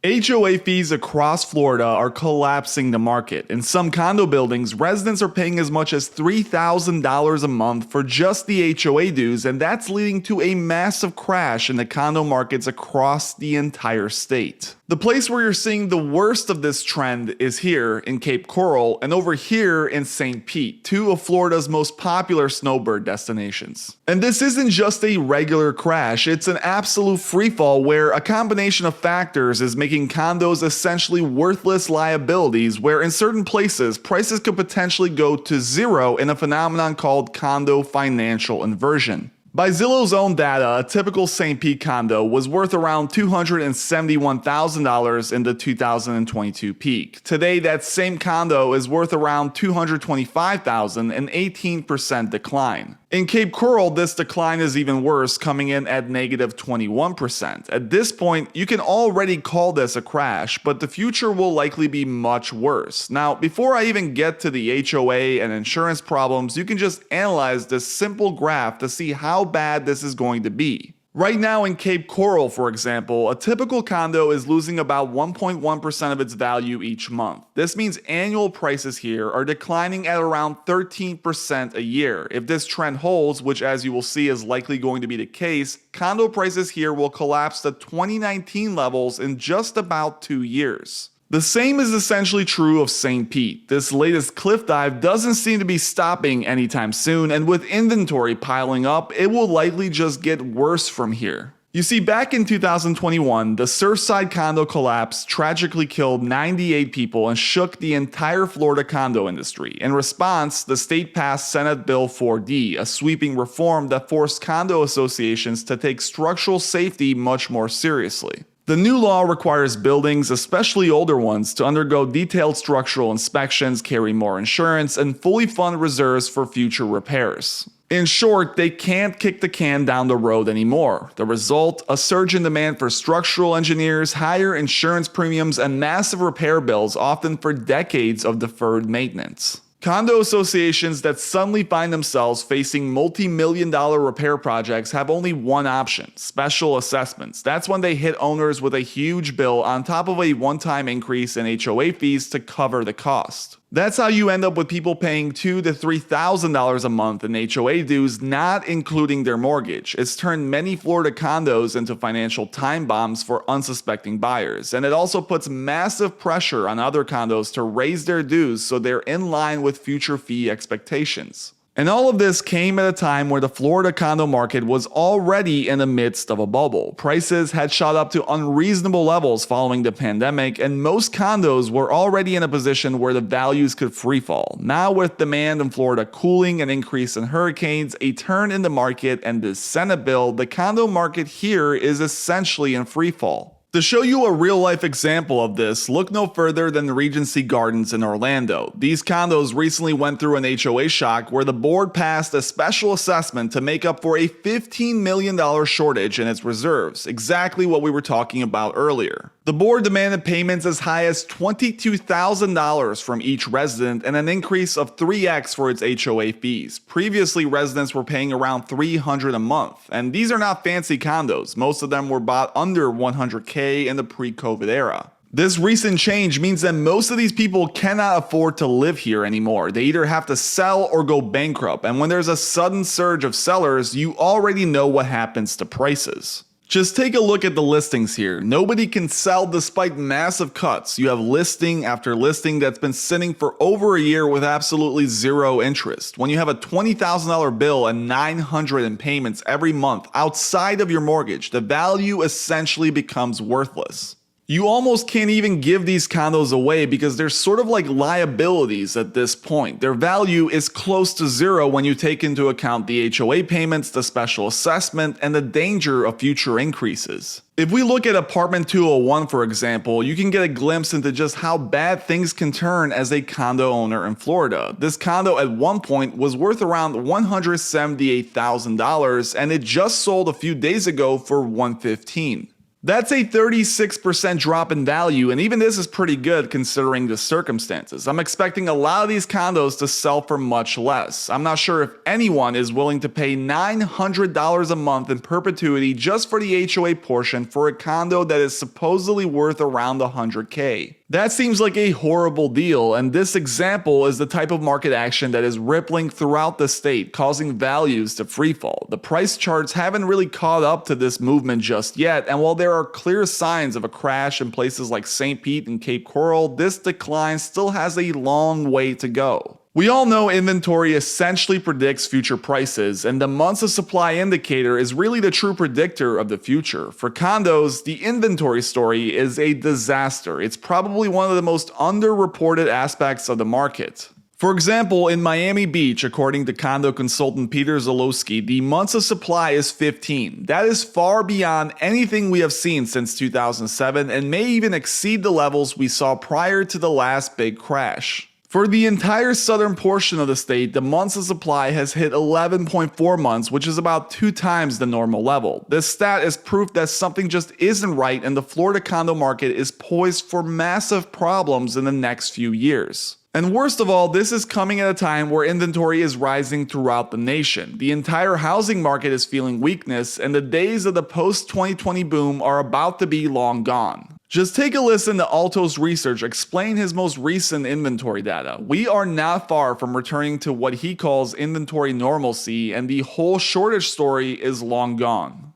HOA fees across Florida are collapsing the market. In some condo buildings, residents are paying as much as $3,000 a month for just the HOA dues, and that's leading to a massive crash in the condo markets across the entire state. The place where you're seeing the worst of this trend is here in Cape Coral and over here in St. Pete, two of Florida's most popular snowbird destinations. And this isn't just a regular crash, it's an absolute freefall where a combination of factors is making condos essentially worthless liabilities, where in certain places prices could potentially go to zero in a phenomenon called condo financial inversion. By Zillow's own data, a typical St. Pete condo was worth around $271,000 in the 2022 peak. Today, that same condo is worth around $225,000, an 18% decline. In Cape Coral, this decline is even worse, coming in at negative 21%. At this point, you can already call this a crash, but the future will likely be much worse. Now, before I even get to the HOA and insurance problems, you can just analyze this simple graph to see how bad this is going to be. Right now in Cape Coral, for example, a typical condo is losing about 1.1% of its value each month. This means annual prices here are declining at around 13% a year. If this trend holds, which as you will see is likely going to be the case, condo prices here will collapse to 2019 levels in just about 2 years. The same is essentially true of St. Pete. This latest cliff dive doesn't seem to be stopping anytime soon, and with inventory piling up, it will likely just get worse from here. You see, back in 2021, the Surfside condo collapse tragically killed 98 people and shook the entire Florida condo industry. In response, the state passed Senate Bill 4D, a sweeping reform that forced condo associations to take structural safety much more seriously. The new law requires buildings, especially older ones, to undergo detailed structural inspections, carry more insurance, and fully fund reserves for future repairs. In short, they can't kick the can down the road anymore. The result? A surge in demand for structural engineers, higher insurance premiums, and massive repair bills, often for decades of deferred maintenance. Condo associations that suddenly find themselves facing multi-million-dollar repair projects have only one option: special assessments. That's when they hit owners with a huge bill on top of a one-time increase in HOA fees to cover the cost. That's how you end up with people paying $2,000 to $3,000 a month in HOA dues, not including their mortgage. It's turned many Florida condos into financial time bombs for unsuspecting buyers, and it also puts massive pressure on other condos to raise their dues so they're in line with future fee expectations. And all of this came at a time where the Florida condo market was already in the midst of a bubble. Prices had shot up to unreasonable levels following the pandemic, and most condos were already in a position where the values could freefall. Now, with demand in Florida cooling, an increase in hurricanes, a turn in the market, and this Senate bill, the condo market here is essentially in freefall. To show you a real-life example of this, look no further than the Regency Gardens in Orlando. These condos recently went through an HOA shock where the board passed a special assessment to make up for a $15 million shortage in its reserves, exactly what we were talking about earlier. The board demanded payments as high as $22,000 from each resident and an increase of 3x for its HOA fees. Previously, residents were paying around $300 a month, and these are not fancy condos. Most of them were bought under $100K in the pre-COVID era. This recent change means that most of these people cannot afford to live here anymore. They either have to sell or go bankrupt, and when there's a sudden surge of sellers, you already know what happens to prices. Just take a look at the listings here. Nobody can sell despite massive cuts. You have listing after listing that's been sitting for over a year with absolutely zero interest. When you have a $20,000 bill and $900 in payments every month outside of your mortgage, the value essentially becomes worthless. You almost can't even give these condos away because they're sort of like liabilities at this point. Their value is close to zero when you take into account the HOA payments, the special assessment, and the danger of future increases. If we look at apartment 201, for example, you can get a glimpse into just how bad things can turn as a condo owner in Florida. This condo at one point was worth around $178,000, and it just sold a few days ago for $115,000. That's a 36% drop in value, and even this is pretty good considering the circumstances. I'm expecting a lot of these condos to sell for much less. I'm not sure if anyone is willing to pay $900 a month in perpetuity just for the HOA portion for a condo that is supposedly worth around $100K. That seems like a horrible deal, and this example is the type of market action that is rippling throughout the state, causing values to freefall. The price charts haven't really caught up to this movement just yet, and while there are clear signs of a crash in places like St. Pete and Cape Coral, this decline still has a long way to go. We all know inventory essentially predicts future prices, and the months of supply indicator is really the true predictor of the future. For condos, the inventory story is a disaster. It's probably one of the most underreported aspects of the market. For example, in Miami Beach, according to condo consultant Peter Zalewski, the months of supply is 15. That is far beyond anything we have seen since 2007 and may even exceed the levels we saw prior to the last big crash. For the entire southern portion of the state, the months of supply has hit 11.4 months, which is about 2 times the normal level. This stat is proof that something just isn't right and the Florida condo market is poised for massive problems in the next few years. And worst of all, this is coming at a time where inventory is rising throughout the nation. The entire housing market is feeling weakness, and the days of the post-2020 boom are about to be long gone. Just take a listen to Altos Research explain his most recent inventory data. We are not far from returning to what he calls inventory normalcy, and the whole shortage story is long gone.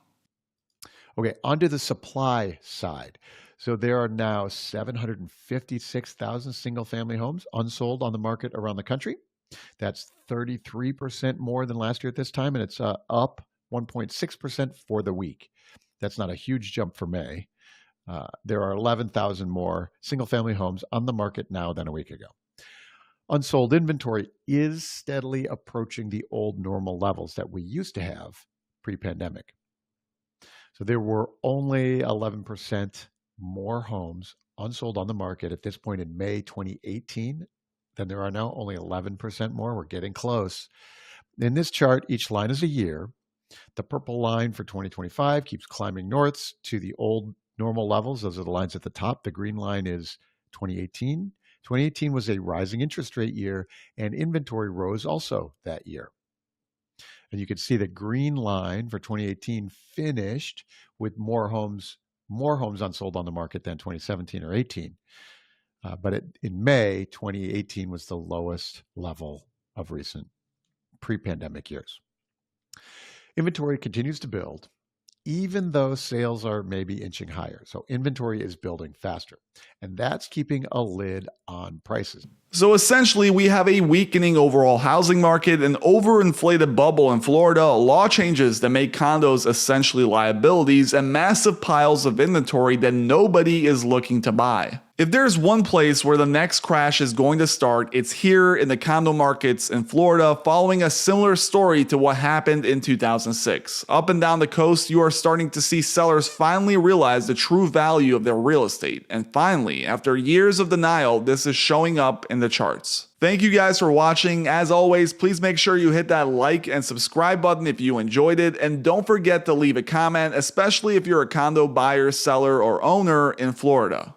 Okay, onto the supply side. So there are now 756,000 single-family homes unsold on the market around the country. That's 33% more than last year at this time, and it's up 1.6% for the week. That's not a huge jump for May. There are 11,000 more single-family homes on the market now than a week ago. Unsold inventory is steadily approaching the old normal levels that we used to have pre-pandemic. So there were only 11% more homes unsold on the market at this point in May 2018 than there are now, only 11% more. We're getting close. In this chart, each line is a year. The purple line for 2025 keeps climbing north to the old normal levels. Those are the lines at the top. The green line is 2018. 2018 was a rising interest rate year, and inventory rose also that year. And you can see the green line for 2018 finished with more homes unsold on the market than 2017 or 18. But in May, 2018 was the lowest level of recent pre-pandemic years. Inventory continues to build, even though sales are maybe inching higher. So inventory is building faster, and that's keeping a lid on prices. So essentially, we have a weakening overall housing market, an overinflated bubble in Florida, law changes that make condos essentially liabilities, and massive piles of inventory that nobody is looking to buy. If there's one place where the next crash is going to start, it's here in the condo markets in Florida, following a similar story to what happened in 2006. Up and down the coast, you are starting to see sellers finally realize the true value of their real estate. And finally, after years of denial, this is showing up in the charts. Thank you guys for watching. As always, please make sure you hit that like and subscribe button if you enjoyed it, and don't forget to leave a comment, especially if you're a condo buyer, seller, or owner in Florida.